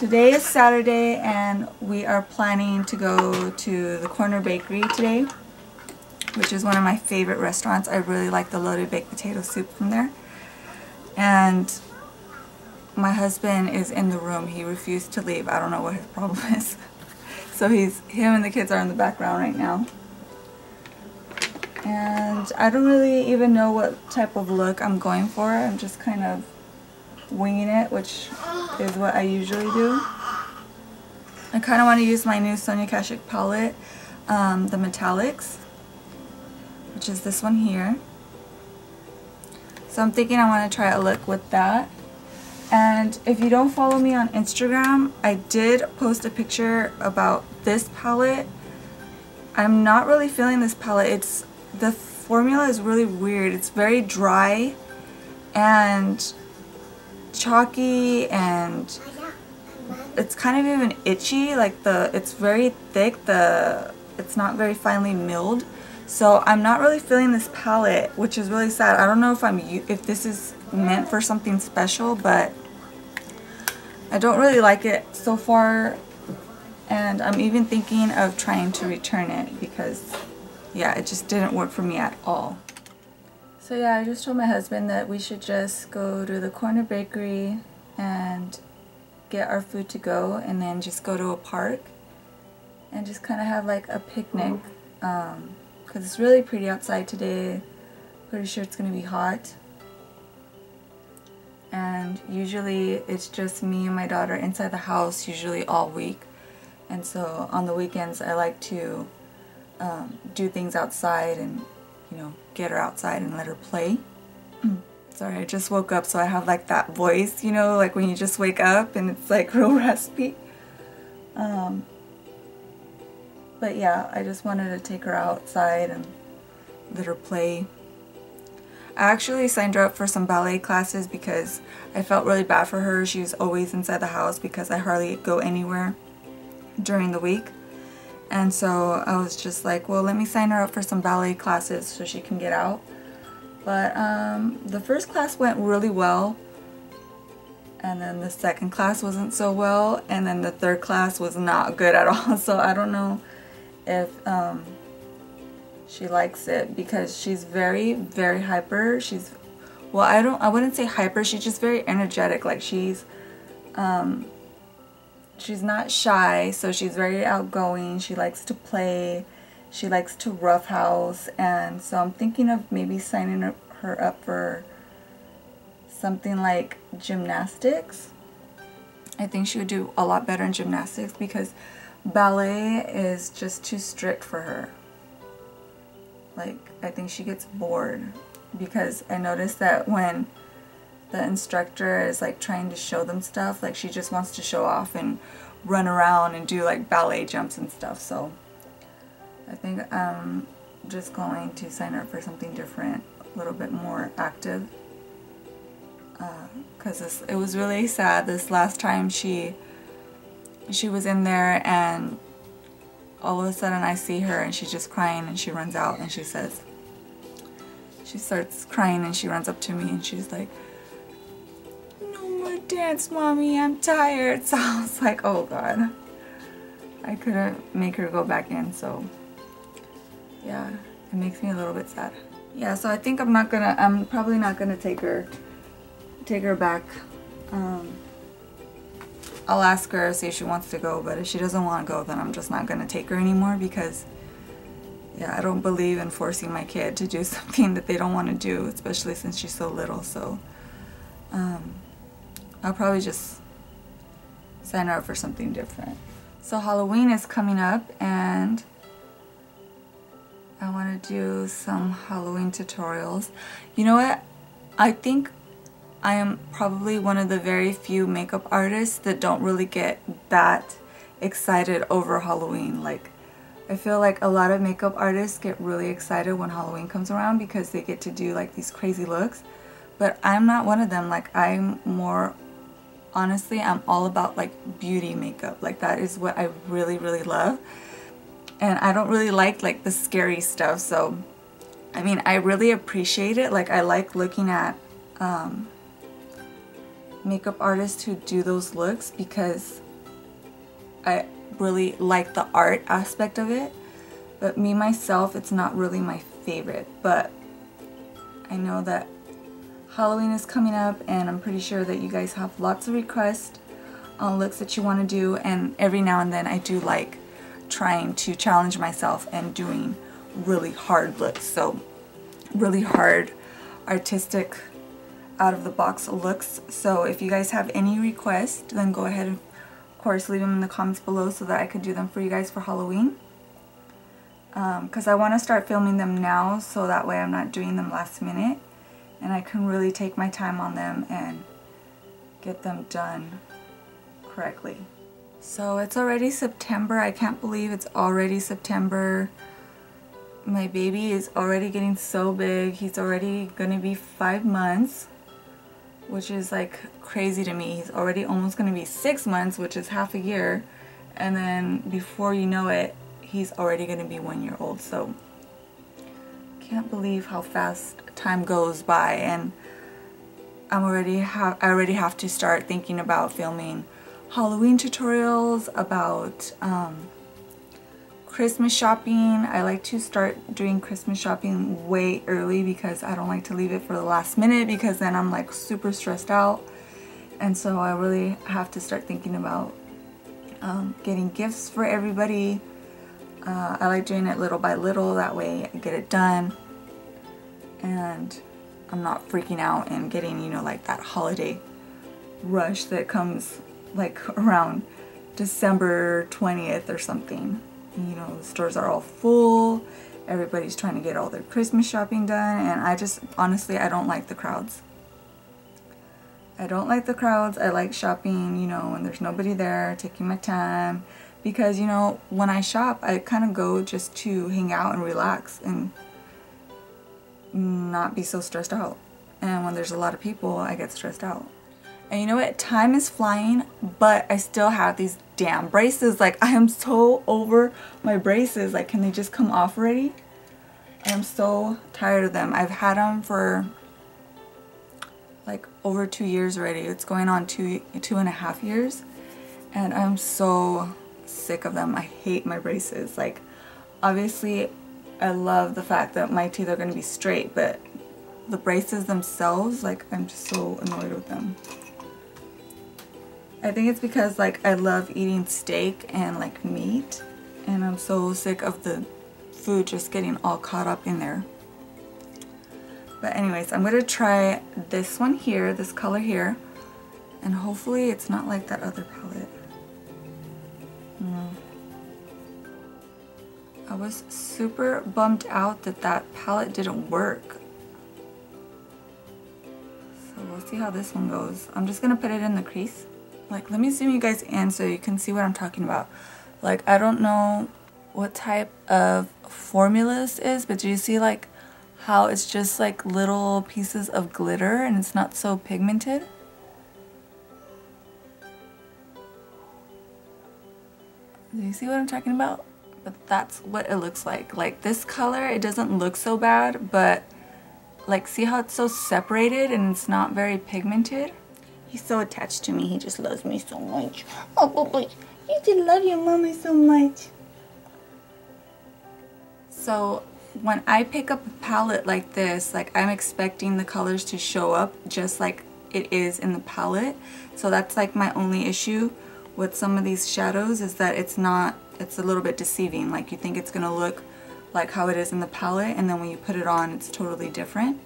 Today is Saturday and we are planning to go to the Corner Bakery today, which is one of my favorite restaurants. I really like the loaded baked potato soup from there. And my husband is in the room. He refused to leave. I don't know what his problem is. So him and the kids are in the background right now. And I don't really even know what type of look I'm going for. I'm just kind of winging it, which is what I usually do. I kind of want to use my new Sonia Kashuk palette, the Metallics, which is this one here. So I'm thinking I want to try a look with that. And if you don't follow me on Instagram, I did post a picture about this palette. I'm not really feeling this palette. The formula is really weird. It's very dry and chalky, and it's kind of even itchy. Like it's very thick. It's not very finely milled. So I'm not really feeling this palette, which is really sad. I don't know if this is meant for something special, but I don't really like it so far, and I'm even thinking of trying to return it because, yeah, it just didn't work for me at all. So yeah, I just told my husband that we should just go to the Corner Bakery and get our food to go, and then just go to a park and just kind of have like a picnic, because it's really pretty outside today. Pretty sure it's going to be hot. And usually it's just me and my daughter inside the house, usually all week. And so on the weekends I like to do things outside and, you know, get her outside and let her play. Sorry, I just woke up, so I have like that voice, you know, like when you just wake up and it's like real raspy. But yeah, I just wanted to take her outside and let her play. I actually signed her up for some ballet classes because I felt really bad for her. She was always inside the house because I hardly go anywhere during the week. And so I was just like, well, let me sign her up for some ballet classes so she can get out. But the first class went really well, and then the second class wasn't so well, and then the third class was not good at all. So I don't know if she likes it, because she's very, very hyper. Well, I wouldn't say hyper, she's just very energetic. Like she's not shy, so she's very outgoing. She likes to play. She likes to roughhouse, and so I'm thinking of maybe signing her up for something like gymnastics. I think she would do a lot better in gymnastics because ballet is just too strict for her. Like, I think she gets bored, because I noticed that when the instructor is like trying to show them stuff, like she just wants to show off and run around and do like ballet jumps and stuff. So I think I'm just going to sign her up for something different, a little bit more active, because it was really sad this last time she was in there, and all of a sudden I see her and she's just crying, and she runs out and she starts crying and she runs up to me and she's like, "No more dance, Mommy, I'm tired." So I was like, oh God. I couldn't make her go back in, so yeah, it makes me a little bit sad. Yeah, so I think I'm probably not gonna take her back. I'll ask her, see if she wants to go, but if she doesn't want to go, then I'm just not gonna take her anymore, because yeah, I don't believe in forcing my kid to do something that they don't want to do, especially since she's so little. So I'll probably just sign her up for something different. So Halloween is coming up, and I want to do some Halloween tutorials. You know what? I think I am probably one of the very few makeup artists that don't really get that excited over Halloween. Like, I feel like a lot of makeup artists get really excited when Halloween comes around because they get to do like these crazy looks. But I'm not one of them. Like, I'm more, honestly, I'm all about like beauty makeup. Like, that is what I really, really love. And I don't really like the scary stuff. So, I mean, I really appreciate it. Like, I like looking at makeup artists who do those looks, because I really like the art aspect of it, but me myself, it's not really my favorite. But I know that Halloween is coming up, and I'm pretty sure that you guys have lots of requests on looks that you want to do, and every now and then I do like trying to challenge myself and doing really hard looks. So really hard, artistic, out of the box looks. So if you guys have any requests, then go ahead and of course leave them in the comments below so that I could do them for you guys for Halloween. Because I want to start filming them now, so that way I'm not doing them last minute and I can really take my time on them and get them done correctly. So it's already September. I can't believe it's already September. My baby is already getting so big. He's already gonna be 5 months, which is like crazy to me. He's already almost gonna be 6 months, which is half a year, and then before you know it, he's already gonna be 1 year old. So can't believe how fast time goes by, and I already have to start thinking about filming Halloween tutorials, about Christmas shopping. I like to start doing Christmas shopping way early because I don't like to leave it for the last minute, because then I'm like super stressed out. And so I really have to start thinking about getting gifts for everybody. I like doing it little by little, that way I get it done and I'm not freaking out and getting, you know, like that holiday rush that comes like around December 20th or something. You know, the stores are all full, everybody's trying to get all their Christmas shopping done, and I just, honestly, I don't like the crowds. I don't like the crowds. I like shopping, you know, when there's nobody there, taking my time, because, you know, when I shop, I kind of go just to hang out and relax and not be so stressed out. And when there's a lot of people, I get stressed out. And you know what? Time is flying, but I still have these damn braces. Like, I am so over my braces. Like, can they just come off already? I am so tired of them. I've had them for like over 2 years already. It's going on two and a half years. And I'm so sick of them. I hate my braces. Like, obviously, I love the fact that my teeth are going to be straight, but the braces themselves, like, I'm just so annoyed with them. I think it's because, like, I love eating steak and like meat, and I'm so sick of the food just getting all caught up in there. But anyways, I'm gonna try this one here, this color here, and hopefully it's not like that other palette. I was super bummed out that that palette didn't work. So we'll see how this one goes. I'm just gonna put it in the crease. Like, let me zoom you guys in so you can see what I'm talking about. Like, I don't know what type of formula this is, but do you see like how it's just like little pieces of glitter and it's not so pigmented? Do you see what I'm talking about? But that's what it looks like. Like, this color, it doesn't look so bad, but like, see how it's so separated and it's not very pigmented? He's so attached to me. He just loves me so much. Oh, boy, you just love your mommy so much. So when I pick up a palette like this, like, I'm expecting the colors to show up just like it is in the palette. So that's like my only issue with some of these shadows, is that it's not, it's a little bit deceiving. Like, you think it's gonna look like how it is in the palette, and then when you put it on, it's totally different.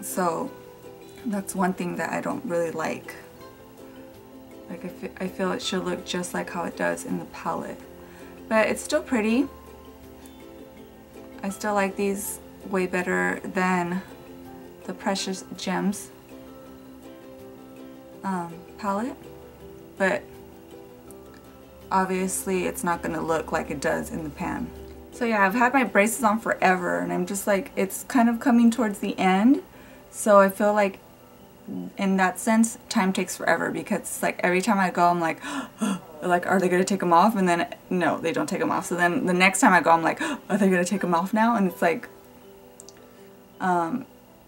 So that's one thing that I don't really like. Like, I feel it should look just like how it does in the palette. But it's still pretty. I still like these way better than the Precious Gems palette. But obviously it's not going to look like it does in the pan. So yeah, I've had my braces on forever, and I'm just like, it's kind of coming towards the end. So I feel like in that sense, time takes forever, because like every time I go, I'm like, like, are they going to take them off? And then no, they don't take them off. So then the next time I go, I'm like, are they going to take them off now? And it's like, my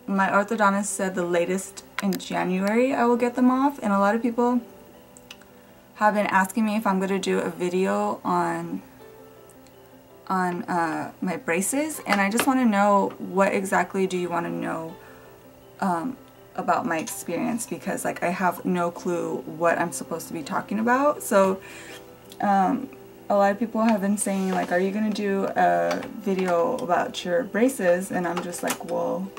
orthodontist said the latest in January I will get them off, and a lot of people have been asking me if I'm going to do a video on my braces, and I just want to know what exactly do you want to know about my experience, because like I have no clue what I'm supposed to be talking about. So a lot of people have been saying like, are you going to do a video about your braces? And I'm just like, well,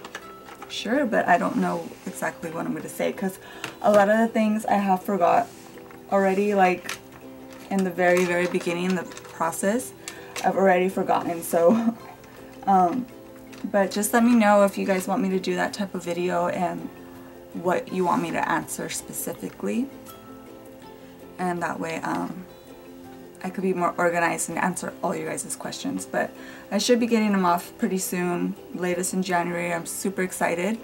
sure, but I don't know exactly what I'm going to say, because a lot of the things I have forgot already, like in the very beginning, the process, I've already forgotten. So but just let me know if you guys want me to do that type of video and what you want me to answer specifically, and that way I could be more organized and answer all you guys' questions. But I should be getting them off pretty soon, latest in January. I'm super excited.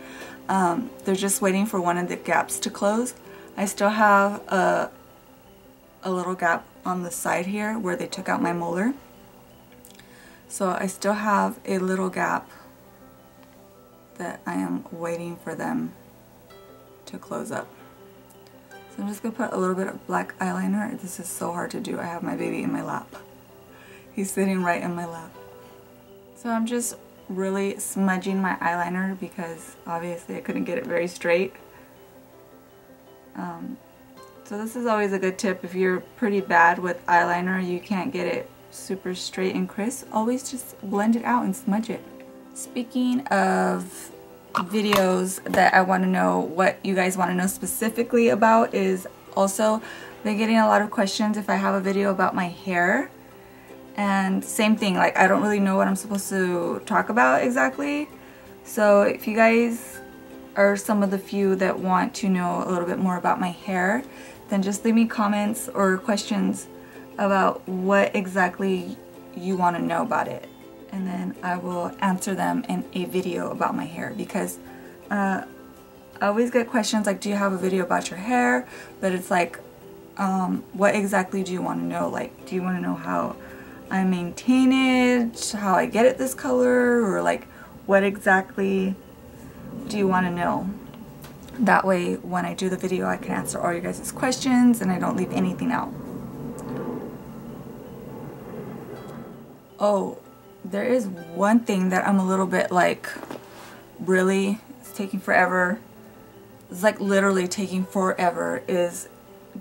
They're just waiting for one of the gaps to close. I still have a little gap on the side here where they took out my molar. So I still have a little gap that I am waiting for them to close up. So I'm just going to put a little bit of black eyeliner. This is so hard to do. I have my baby in my lap. He's sitting right in my lap. So I'm just really smudging my eyeliner because obviously I couldn't get it very straight. So this is always a good tip. If you're pretty bad with eyeliner, you can't get it super straight and crisp, always just blend it out and smudge it. Speaking of videos that I want to know what you guys want to know specifically about, is also been getting a lot of questions if I have a video about my hair. And same thing, like I don't really know what I'm supposed to talk about exactly. So if you guys are some of the few that want to know a little bit more about my hair, then just leave me comments or questions about what exactly you want to know about it, and then I will answer them in a video about my hair. Because I always get questions like, do you have a video about your hair? But it's like, what exactly do you want to know? Like, do you want to know how I maintain it, how I get it this color, or like what exactly do you want to know? That way when I do the video I can answer all your guys' questions and I don't leave anything out. Oh, there is one thing that I'm a little bit like, really, it's taking forever. It's like literally taking forever, is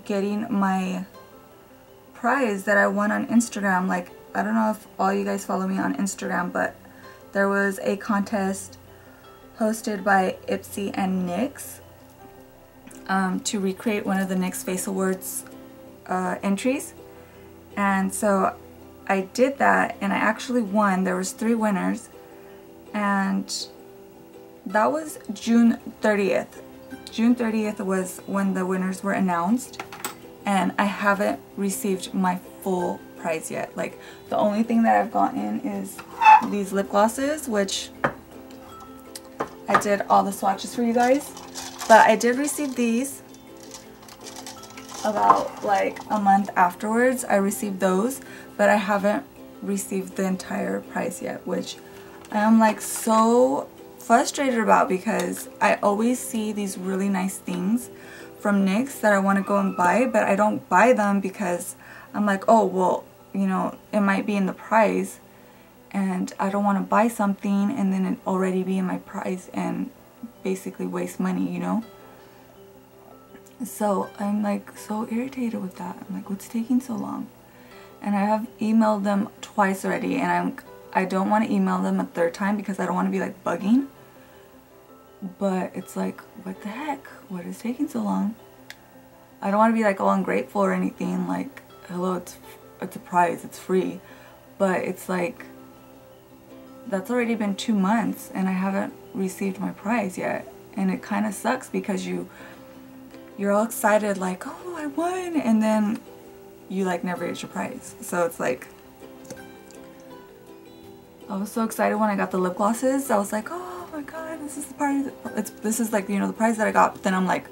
getting my prize that I won on Instagram. Like, I don't know if all you guys follow me on Instagram, but there was a contest hosted by Ipsy and NYX to recreate one of the NYX Face Awards entries. And so I did that and I actually won. There was 3 winners, and that was June 30th. June 30th was when the winners were announced, and I haven't received my full prize yet. Like, the only thing that I've gotten is these lip glosses, which I did all the swatches for you guys. But I did receive these about like a month afterwards. I received those, but I haven't received the entire prize yet, which I am like so frustrated about, because I always see these really nice things from NYX that I want to go and buy, but I don't buy them because I'm like, oh well, you know, it might be in the prize, and I don't want to buy something and then it already be in my prize and basically waste money, you know. So I'm like so irritated with that. I'm like, what's taking so long? And I have emailed them twice already, and I don't want to email them a third time because I don't want to be like bugging. But it's like, what the heck? What is taking so long? I don't want to be like all ungrateful or anything. Like, hello, it's a prize, it's free. But it's like, that's already been 2 months and I haven't received my prize yet. And it kind of sucks because you're all excited like, oh, I won, and then you like never get your prize. So it's like, I was so excited when I got the lip glosses. I was like, oh my god, this is the prize. This is like, you know, the prize that I got. But then I'm like,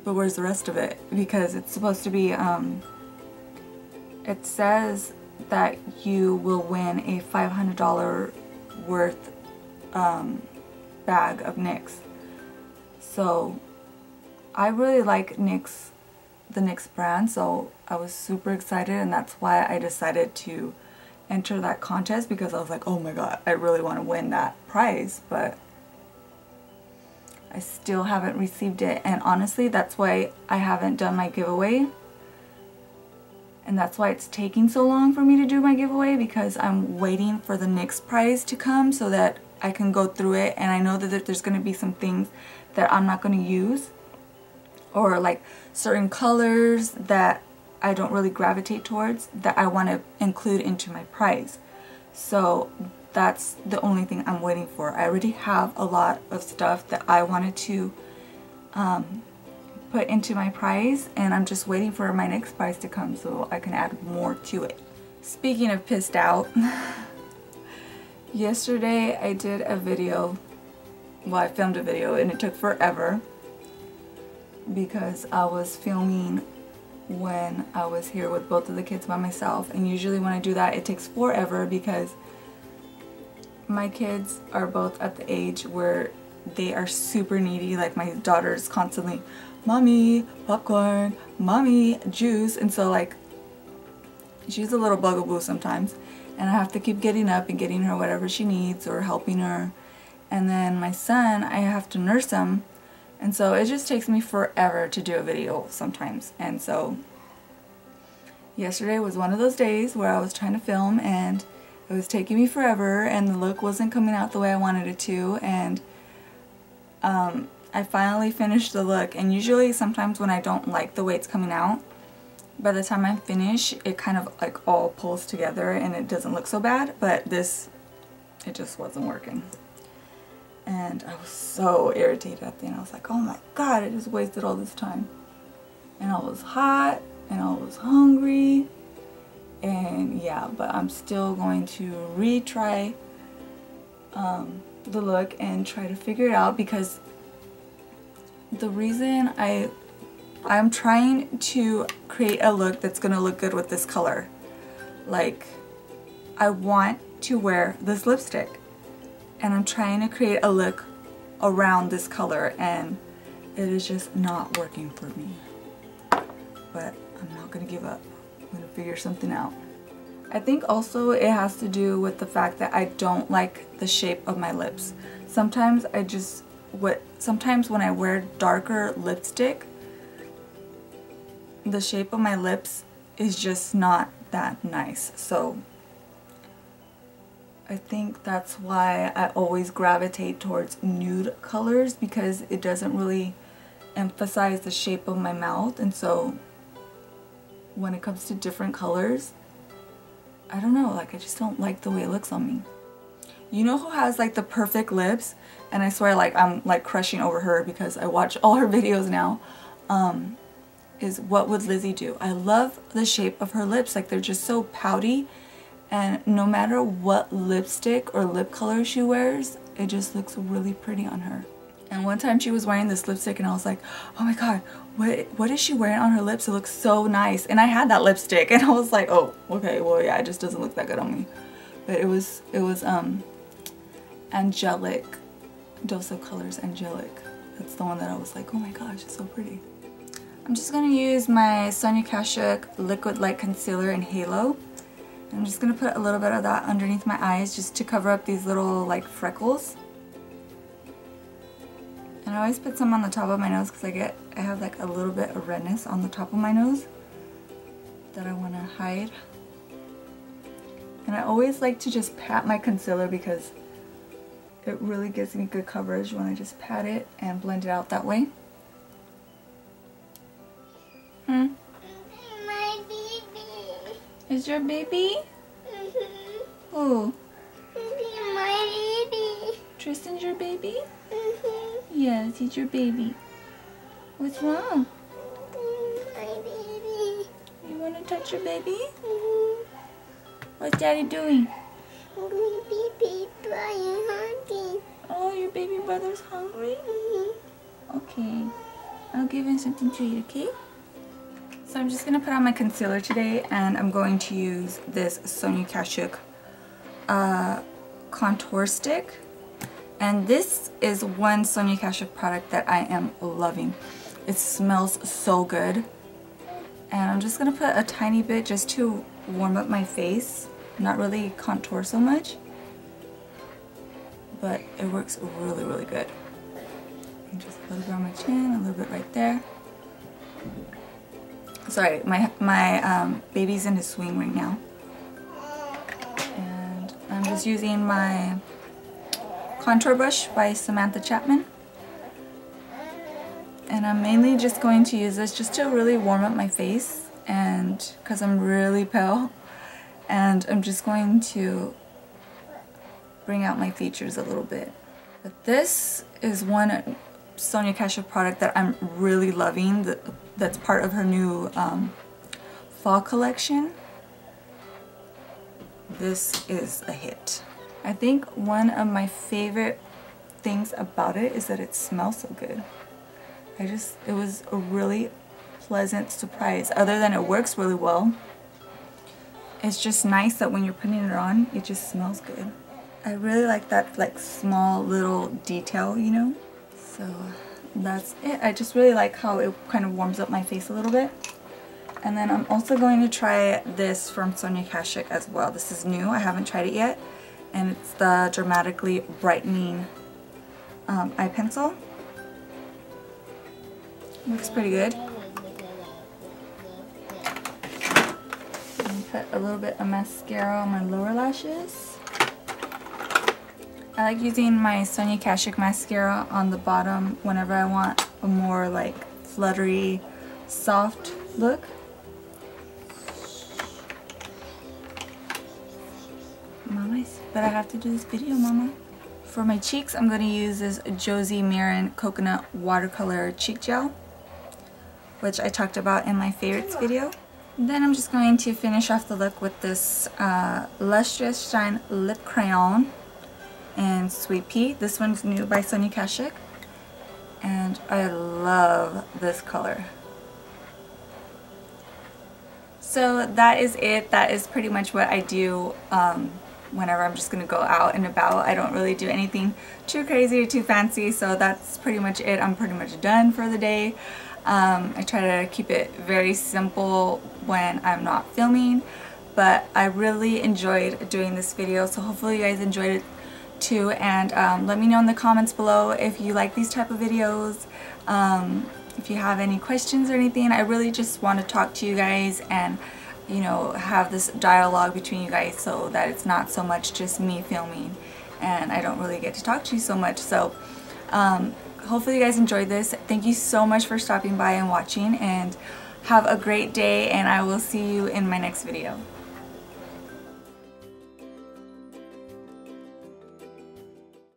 but where's the rest of it? Because it's supposed to be, it says that you will win a $500 worth bag of NYX. So I really like NYX the NYX brand, so I was super excited, and that's why I decided to enter that contest, because I was like, oh my god, I really want to win that prize, but I still haven't received it. And honestly, that's why I haven't done my giveaway, and that's why it's taking so long for me to do my giveaway, because I'm waiting for the NYX prize to come so that I can go through it. And I know that there's going to be some things that I'm not going to use, or like certain colors that I don't really gravitate towards that I want to include into my prize. So that's the only thing I'm waiting for. I already have a lot of stuff that I wanted to put into my prize, and I'm just waiting for my next prize to come so I can add more to it. Speaking of pissed out, yesterday I did a video, well, I filmed a video, and it took forever because I was filming when I was here with both of the kids by myself, and usually when I do that it takes forever because my kids are both at the age where they are super needy. Like my daughter's constantly, mommy popcorn, mommy juice, and so like she's a little bugaboo sometimes, and I have to keep getting up and getting her whatever she needs or helping her. And then my son, I have to nurse him, and so it just takes me forever to do a video sometimes. And so yesterday was one of those days where I was trying to film and it was taking me forever, and the look wasn't coming out the way I wanted it to, and I finally finished the look. And usually sometimes when I don't like the way it's coming out, by the time I finish it kind of like all pulls together and it doesn't look so bad, but this, it just wasn't working. And I was so irritated at the end. I was like, oh my god, I just wasted all this time. And I was hot and I was hungry. And yeah, but I'm still going to retry the look and try to figure it out, because the reason I'm trying to create a look that's gonna look good with this color. Like, I want to wear this lipstick, and I'm trying to create a look around this color, and it is just not working for me. But I'm not gonna give up. I'm gonna figure something out. I think also it has to do with the fact that I don't like the shape of my lips. Sometimes sometimes when I wear darker lipstick, the shape of my lips is just not that nice. So I think that's why I always gravitate towards nude colors, because it doesn't really emphasize the shape of my mouth. And so when it comes to different colors, I don't know, like I just don't like the way it looks on me. You know who has like the perfect lips, and I swear like I'm like crushing over her because I watch all her videos now, is What Would Lizzie Do? I love the shape of her lips. Like they're just so pouty, and no matter what lipstick or lip color she wears, it just looks really pretty on her. And one time she was wearing this lipstick and I was like, oh my god, what is she wearing on her lips? It looks so nice. And I had that lipstick and I was like, oh, okay, well yeah, it just doesn't look that good on me. But it was Angelic, Dose of Colors Angelic. That's the one that I was like, oh my gosh, it's so pretty. I'm just gonna use my Sonia Kashuk Liquid Light Concealer in Halo. I'm just gonna put a little bit of that underneath my eyes just to cover up these little like freckles. And I always put some on the top of my nose because I have like a little bit of redness on the top of my nose that I want to hide. And I always like to just pat my concealer because it really gives me good coverage when I just pat it and blend it out that way. My baby. Is your baby? Mm-hmm. Oh. My baby. Tristan's your baby? Mm-hmm. Yes, he's your baby. What's wrong? My baby. You want to touch your baby? Mm-hmm. What's Daddy doing? Baby, I'm hungry. Oh, your baby brother's hungry? Mm-hmm. Okay. I'll give him something to eat, okay? So I'm just going to put on my concealer today, and I'm going to use this Sonia Kashuk contour stick. And this is one Sonia Kashuk product that I am loving. It smells so good. And I'm just going to put a tiny bit just to warm up my face, not really contour so much, but it works really, really good. And just a little bit on my chin, a little bit right there. Sorry, my baby's in his swing right now. And I'm just using my contour brush by Samantha Chapman. And I'm mainly just going to use this just to really warm up my face, and because I'm really pale, and I'm just going to bring out my features a little bit. But this is one Sonia Kashuk product that I'm really loving, that's part of her new fall collection. This is a hit. I think one of my favorite things about it is that it smells so good. It was a really pleasant surprise. Other than it works really well, it's just nice that when you're putting it on, it just smells good. I really like that like small little detail, you know? So that's it. I just really like how it kind of warms up my face a little bit. And then I'm also going to try this from Sonia Kashuk as well. This is new. I haven't tried it yet. And it's the Dramatically Brightening eye pencil. Looks pretty good. And put a little bit of mascara on my lower lashes. I like using my Sonia Kashuk mascara on the bottom whenever I want a more like fluttery, soft look. Mama, but I have to do this video, Mama. For my cheeks, I'm going to use this Josie Maran Coconut Watercolor Cheek Gel, which I talked about in my favorites video. And then I'm just going to finish off the look with this Lustrous Shine Lip Crayon in Sweet Pea. This one's new by Sonia Kashuk, and I love this color. So that is it. That is pretty much what I do whenever I'm just going to go out and about. I don't really do anything too crazy or too fancy, so that's pretty much it. I'm pretty much done for the day. I try to keep it very simple when I'm not filming, but I really enjoyed doing this video, so hopefully you guys enjoyed it too. And let me know in the comments below if you like these type of videos, if you have any questions or anything. I really just want to talk to you guys and, you know, have this dialogue between you guys so that it's not so much just me filming and I don't really get to talk to you so much. So hopefully you guys enjoyed this. Thank you so much for stopping by and watching, and have a great day, and I will see you in my next video.